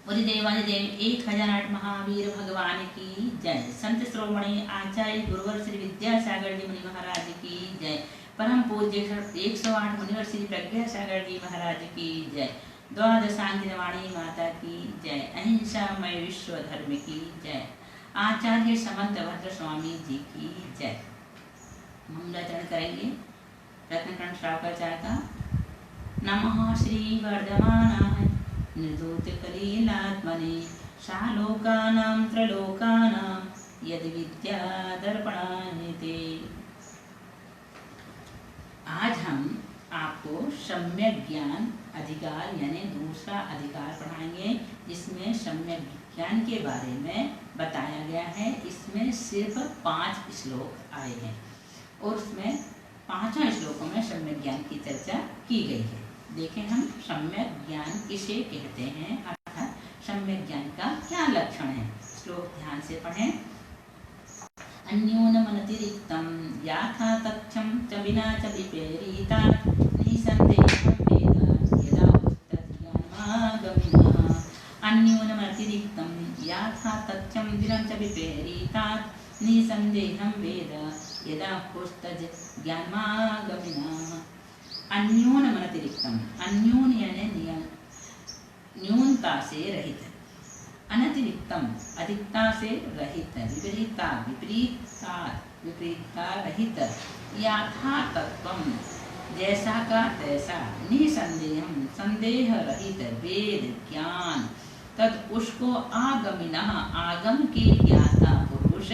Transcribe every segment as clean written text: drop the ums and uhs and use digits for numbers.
देवाधिदेव 1008 महावीर भगवान की जय। संत श्रोमणी आचार्य गुरुवर श्री विद्यासागर जी मुनि महाराज की जय। परम पूज्य 108 मुनिवर श्री प्रज्ञासागर जी महाराज की जय। द्वादशांगिनवाणी माता की जय। अहिंसामय विश्व धर्म की जय। आचार्य समंत भद्र स्वामी जी की जय। मंगलाचरण करेंगे रत्नकर्ण श्रावकाचार्य का। नमः श्री वर्धमानाय निर्धूत कलीलात्मने शालोकानां त्रलोकानां यदि विद्या दर्पणान्यते। आज हम आपको सम्यक ज्ञान अधिकार यानी दूसरा अधिकार पढ़ाएंगे, जिसमें सम्यक ज्ञान के बारे में बताया गया है। इसमें सिर्फ 5 श्लोक आए हैं और उसमें 5 श्लोकों में सम्यक ज्ञान की चर्चा की गई है। देखें हम सम्यक ज्ञान किसे कहते हैं, अर्थात सम्यक ज्ञान का क्या लक्षण है। श्लोक ध्यान से पढ़ें। अन्योनमनतिरिक्तं याथा तथ्यं च विना च विपरीतात् निसन्देहं वेद यदा तज्ज्ञानमागमिनः। अन्योनमतिरिक्तं याथा तथ्यं विना च विपरीतात् निसन्देहं वेद यदा तज्ज्ञानमागमिनः। अन्योन अनतिरिक्तम, अन्योन यानी नियम, न्यूनता से रहित, अनतिरिक्तम अधिकता से रहित, विपरीता विपरीता विपरीता रहित, यथातत्वम जैसा का तैसा, निसंदेहम संदेह रहित, वेद ज्ञान तद उसको आगमिनः आगम के ज्ञाता पुरुष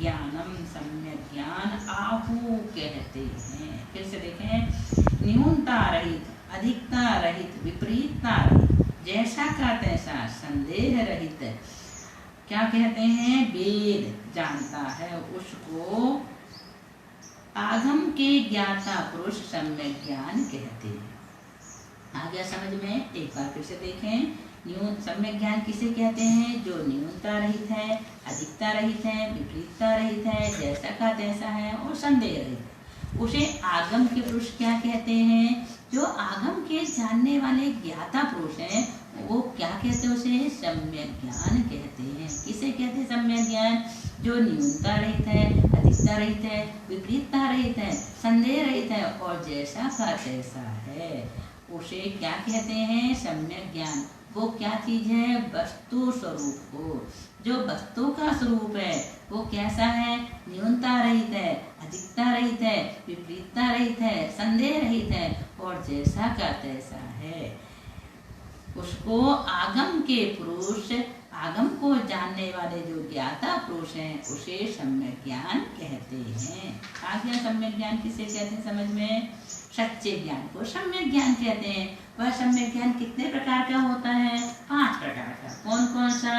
ज्ञानम सम्यक ज्ञान आहु कहते हैं। फिर से देखें। न्यूनता रहित, अधिकता रहित, विपरीतता रहित, जैसा का तैसा, संदेह रहित, क्या कहते हैं? वेद जानता है उसको आगम के ज्ञाता पुरुष सम्यक ज्ञान कहते हैं। आ गया समझ में? एक बार फिर से देखें। न्यून सम्यक ज्ञान किसे कहते हैं? जो न्यूनता रहित है, अधिकता रहित है, विपरीतता रहित है, जैसा का तैसा है और संदेह रहित है। उसे आगम के पुरुष क्या कहते हैं? जो आगम के जानने वाले ज्ञाता पुरुष हैं, वो क्या कहते हैं? उसे सम्यक ज्ञान कहते हैं। किसे कहते हैं सम्यक ज्ञान? जो न्यूनता रहित है, अधिकता रहित है, विपरीतता रहित है, संदेह रहित है और जैसा का तैसा है, उसे क्या कहते हैं? सम्यक ज्ञान। वो क्या चीज है? वस्तु स्वरूप को। जो वस्तु का स्वरूप है वो कैसा है? न्यूनता रहित है, अधिकता रहित है, विपरीतता रहित है, संदेह रहित है और जैसा का तैसा है, उसको आगम के पुरुष, आगम को जानने वाले जो ज्ञाता पुरुष हैं, उसे सम्यक ज्ञान कहते हैं। आ गया सम्यक ज्ञान किसे कहते हैं समझ में? सच्चे ज्ञान को सम्यक ज्ञान कहते हैं। वह सम्यक ज्ञान कितने प्रकार का होता है? 5 प्रकार का। कौन कौन सा?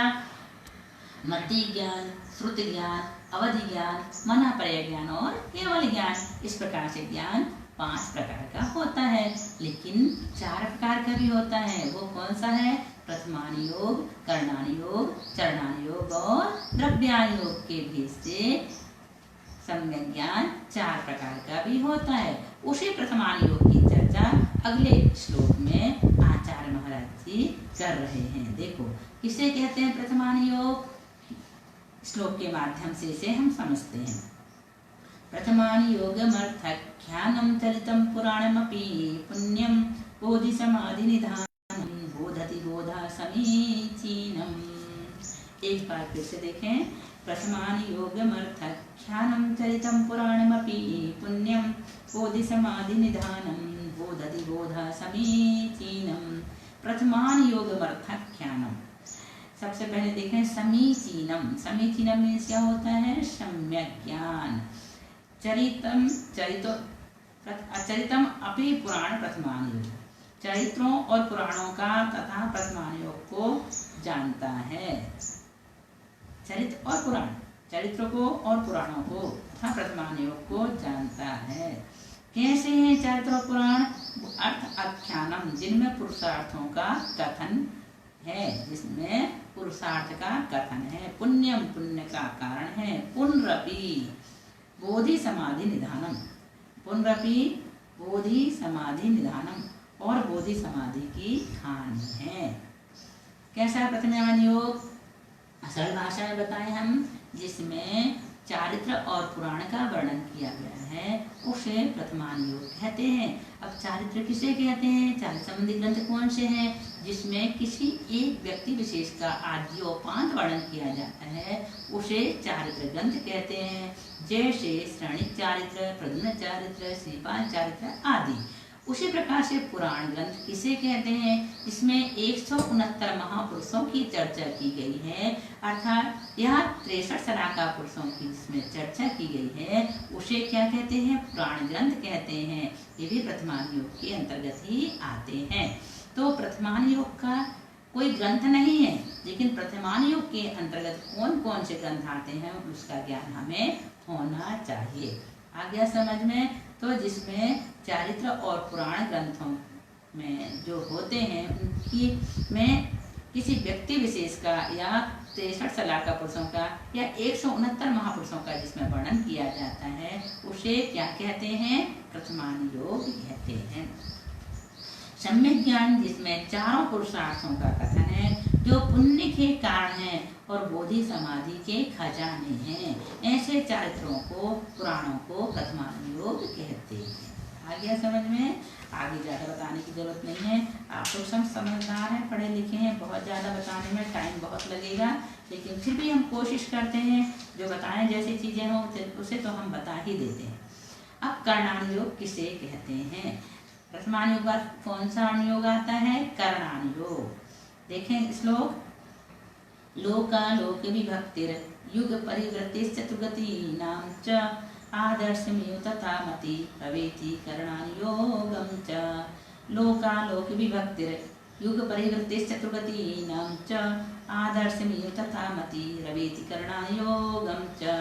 मति ज्ञान, श्रुति ज्ञान, अवधि ज्ञान, मनापर्य ज्ञान और केवल ज्ञान। इस प्रकार से ज्ञान 5 प्रकार का होता है, लेकिन 4 प्रकार का भी होता है। वो कौन सा है? प्रथमानि योग, करणानि योग, चरणानि योग और द्रव्यानि योग के भेद से सम्यक ज्ञान 4 प्रकार का भी होता है। उसी प्रथमानि योग की चर्चा अगले श्लोक में आचार्य महाराज जी कर रहे हैं। देखो किसे कहते हैं प्रथमानि योग? श्लोक के माध्यम से इसे हम समझते हैं। प्रथमानि योगमर्थख्यानं चरितं पुराणमपि पुण्यं बोधि समाधि निधानं बोधति बोधा समीचीनम्। एक बार फिर से देखें। प्रथमानि योगमर्थख्यानं चरितं पुराणमपि पुण्यं बोधि समाधि निधानं बोधति बोधा समीचीनम्। प्रथमानि योगमर्थख्यानं, सबसे पहले देखें समीचीनम। समीचीनम मीन्स क्या होता है? सम्यक ज्ञान। चरितम चरितम अपि पुराण प्रथमानि योग, चरित्रों और पुराणों का तथा प्रथमानि योग को जानता है। चरित्र और पुराण, चरित्रों को और पुराणों को तथा प्रथमानि योग को जानता है। कैसे हैं चरित्र और पुराण? अर्थ आख्यानम, जिनमें पुरुषार्थों का कथन है, जिसमें पुरुषार्थ का कथन है। पुण्यम, पुण्य का कारण है। पुनरपि बोधि समाधि निधानम, पुनरपि बोधि समाधि निधानम और बोधि समाधि की हानि है। कैसा प्रतिमान योग? सरल भाषा में बताएं हम, जिसमें चारित्र और पुराण का वर्णन किया गया है, उसे प्रतिमान योग कहते हैं। अब चारित्र किसे कहते हैं? चारित्र संबंधी ग्रंथ कौन से हैं? जिसमें किसी एक व्यक्ति विशेष का आद्योपांत वर्णन किया जाता है, उसे चारित्र ग्रंथ कहते हैं। जैसे श्रवणिक चारित्र, प्रद्युम्न चारित्र, श्रीपाल चारित्र आदि। उसी प्रकार से पुराण ग्रंथ किसे कहते हैं? इसमें 169 महापुरुषों की चर्चा की गई है, अर्थात यह 63 सलाका पुरुषों की जिसमें चर्चा की गई है, उसे क्या कहते हैं? पुराण ग्रंथ कहते हैं। ये भी प्रतिमान योग के अंतर्गत ही आते हैं। तो प्रतिमान योग का कोई ग्रंथ नहीं है, लेकिन प्रतिमान योग के अंतर्गत कौन कौन से ग्रंथ आते हैं उसका ज्ञान हमें होना चाहिए। आ गया समझ में? तो जिसमें चारित्र और पुराण ग्रंथों में जो होते हैं, उनकी में किसी व्यक्ति विशेष का या 63 सलाका पुरुषों का या 169 महापुरुषों का जिसमें वर्णन किया जाता है, उसे क्या कहते हैं? प्रतिमान योग कहते हैं। सम्यक ज्ञान, जिसमें चारों पुरुषार्थों का कथन है, जो पुण्य के कारण हैं और बोधि समाधि के खजाने हैं, ऐसे चारित्रों को, पुराणों को प्रतिमान योग कहते हैं। आ गया समझ में? आगे ज़्यादा बताने की जरूरत नहीं है, आप लोग सब समझदार हैं, पढ़े लिखे हैं, बहुत ज़्यादा बताने में टाइम बहुत लगेगा, लेकिन फिर भी हम कोशिश करते हैं जो बताएं जैसी चीज़ें हों उसे तो हम बता ही देते हैं। अब कर्णान योग किसे कहते हैं? प्रतिमान योग का कौन सा अनुयोग आता है? कर्णान योग। देखें श्लोक, लोकालोक विभक्तिर युग परिवृत्तिश्च चतुर्गतीनां च आदर्शमेव तथा मति प्रवेति कर्णान योगं च। लोकालोक विभक्तिर युग परिवृत्तिश्च चतुर्गतीनां च आदर्शमेव तथा मति रवेति कर्णान योगं च।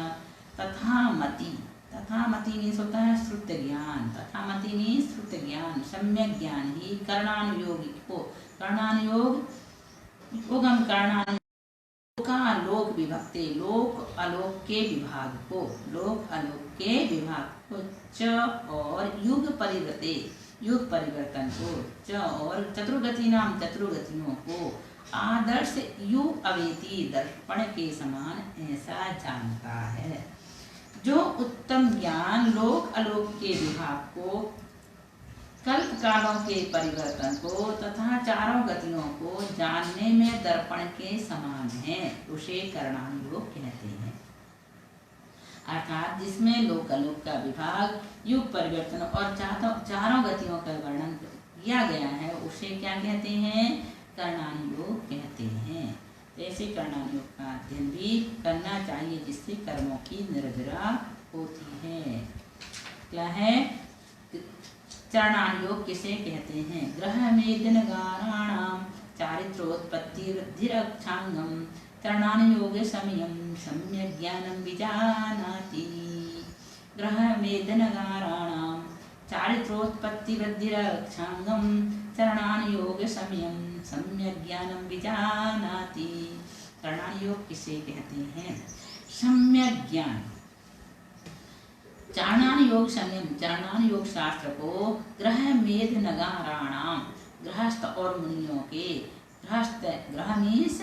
तथा मति, तथा मति मीन्स होता है श्रुत ज्ञान, तथा मति मीन्स श्रुत ज्ञान, सम्यक ज्ञान ही कर्णानुयोग को, कर्णानुयोग योगम कर्णानु का लोक विभक्ति, लोक आलोक के विभाग को, लोक आलोक के विभाग को, च और युग परिवर्ते, युग परिवर्तन को, च और चतुर्गति नाम चतुर्गतियों को, आदर्श यु अवेति दर्पण के समान ऐसा जानता है। जो उत्तम ज्ञान लोक आलोक के विभाग को, कल्प कालों के परिवर्तन को तथा चारों गतियों को जानने में दर्पण के समान है, उसे कर्णानुयोग कहते हैं। अर्थात जिसमें लोक आलोक का विभाग, युग परिवर्तन और चारों गतियों का वर्णन किया गया है, उसे क्या कहते हैं? कर्णानुयोग कहते हैं। ऐसे कर्णानुयोग का अध्ययन भी करना चाहिए, जिससे कर्मों की निर्जरा होती है। क्या है? चरणानुयोग किसे कहते हैं? ग्रह मेदनगाराणाम चारित्रोत्पत्ति वृद्धिरक्षांगम चरणानुयोग समयम सम्यक ज्ञानम विजानाति। ग्रह मेदनगाराणाम चारित्रोत्पत्ति वृद्धिरक्षांगम चरणानुयोग समयम सम्यक ज्ञानम विजानाति। चरणानुयोग किसे कहते हैं? सम्यक ज्ञान। चरणानुयोग संयम, चरणानुयोग शास्त्र को ग्रह मेध नगाराणाम, गृहस्थ और मुनियों के, गृहस्थ ग्रह मीन्स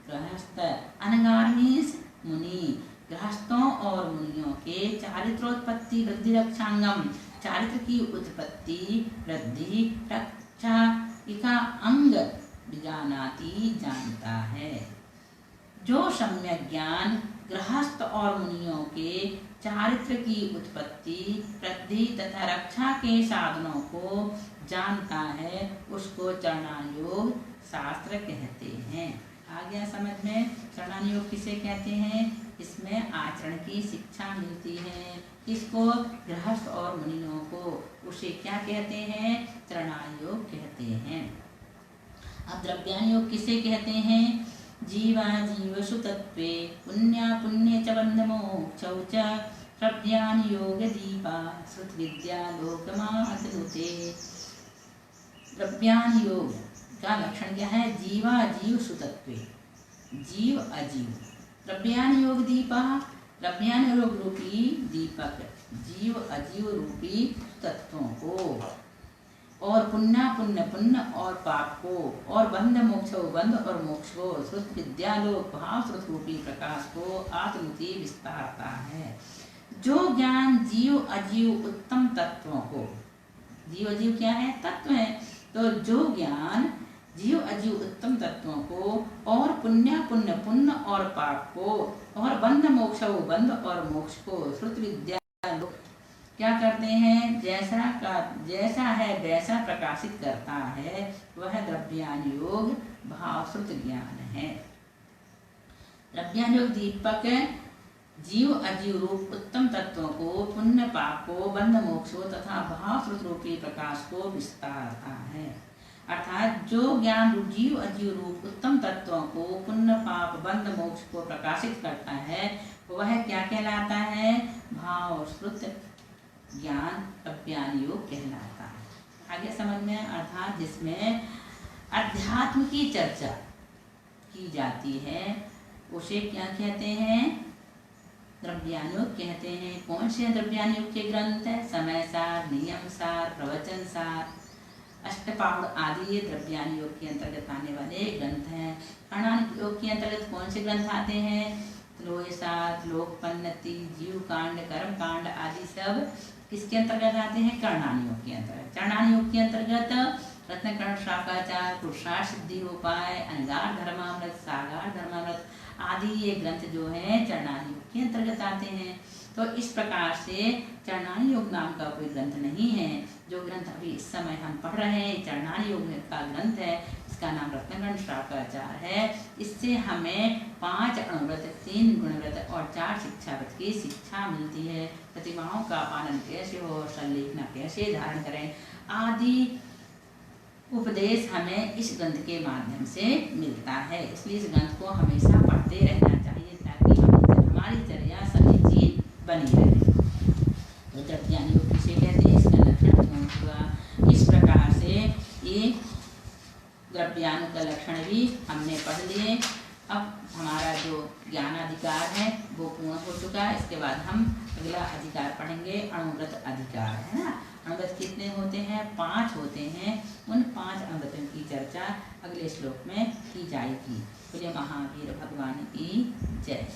गृहस्थ, अनगार मीन्स मुनि, गृहस्थों और मुनियों के चारित्रोत्पत्ति वृद्धि रक्षांगम, चारित्र की उत्पत्ति वृद्धि रक्षा का अंग विजानाति जानता है। जो सम्यक ज्ञान गृहस्थ और मुनियों के चारित्र की उत्पत्ति वृद्धि तथा रक्षा के साधनों को जानता है, उसको चरणानुयोग शास्त्र कहते हैं। आ गया समझ में? चरणानुयोग किसे कहते हैं? इसमें आचरण की शिक्षा मिलती है। किसको? गृहस्थ और मुनियों को। उसे क्या कहते हैं? चरणानुयोग कहते हैं। अब द्रव्यानुयोग किसे कहते हैं? जीवा जीव सुतत्वे पुण्या पुण्य च बंधमोक्षौ च द्रव्यानुयोग दीपा श्रुत विद्या लोकमातनुते। द्रव्यानुयोग का लक्षण क्या है? जीवा जीव सुतत्वे, जीव अजीव। द्रव्यानुयोग दीपा, द्रव्यानुयोग रूपी दीपक जीव अजीव रूपी तत्वों को और पुण्य पुण्य पुण्य और पाप को, और बंध मोक्ष बंध और मोक्ष को, श्रुत विद्यालोक भाव श्रुत रूपी प्रकाश को आत्मति विस्तारता है। जो ज्ञान जीव अजीव उत्तम तत्वों को, जीव अजीव क्या है? तत्व है। तो जो ज्ञान जीव अजीव उत्तम तत्वों को, और पुण्य पुण्य पुण्य और पाप को, और बंध मोक्ष बंध और मोक्ष को श्रुत विद्या क्या करते हैं? जैसा है वैसा प्रकाशित करता है, वह द्रव्यानुयोग भाव श्रुत ज्ञान है। द्रव्यानुयोग दीपक जीव अजीव रूप उत्तम तत्वों को, पुण्य पाप को, बंध मोक्ष को तथा भाव श्रुत रूपी प्रकाश को विस्तारता है। अर्थात जो ज्ञान जीव अजीव रूप उत्तम तत्वों को, पुण्य पाप बंध मोक्ष को प्रकाशित करता है, वह क्या कहलाता है? भाव श्रुत ज्ञान द्रव्यानुयोग कहलाता है। आगे समझ में? अर्थात जिसमें अध्यात्म की चर्चा की जाती है उसे क्या कहते हैं? द्रव्यानुयोग कहते हैं। कौन से द्रव्यानुयोग के ग्रंथ है? समय सार, नियम सार, प्रवचन सार, अष्टपाहुड़ आदि ये द्रव्यानुयोग के अंतर्गत आने वाले ग्रंथ हैं। कर्णानुयोग के अंतर्गत कौन से ग्रंथ आते हैं? लोय सार, लोकपन्नति, जीव कांड, कर्म कांड आदि सब किसके अंतर्गत आते हैं? कर्णानुयोग के अंतर्गत। कर्णानुयोग के अंतर्गत रत्नकर्ण शाकाचार, पुरुषार्थ सिद्धि उपाय, अनगार धर्मामृत, सागार धर्मामृत आदि ये ग्रंथ जो हैं चरणानुयोग के अंतर्गत आते हैं। तो इस प्रकार से चरणानुयोग नाम का कोई ग्रंथ नहीं है। जो ग्रंथ अभी इस समय हम पढ़ रहे हैं चरणानुयोग का ग्रंथ है, इसका नाम रत्नकर्ण शाकाचार है। इससे हमें 5 अणुव्रत, 3 गुणव्रत और 4 शिक्षाव्रत की शिक्षा मिलती है। प्रतिमाओं का पालन कैसे हो, संलेखना कैसे धारण करें आदि उपदेश हमें इस ग्रंथ के माध्यम से मिलता है। इसलिए इस ग्रंथ को हमेशा पढ़ते रहना चाहिए ताकि हमारी चर्या समीचीन बनी रहे। तो द्रव्यानुयोग किसे कहते हैं? इसका लक्षण हुआ। इस प्रकार से ये द्रव्यानुयोग का लक्षण भी हमने पढ़ लिए। अब हमारा जो ज्ञानाधिकार है वो पूर्ण हो चुका है। इसके बाद हम अगला अधिकार पढ़ेंगे, अणुव्रत अधिकार, है ना। अणुव्रत कितने होते हैं? 5 होते हैं। उन 5 अणुव्रतों की चर्चा अगले श्लोक में की जाएगी। बोले महावीर भगवान की जय।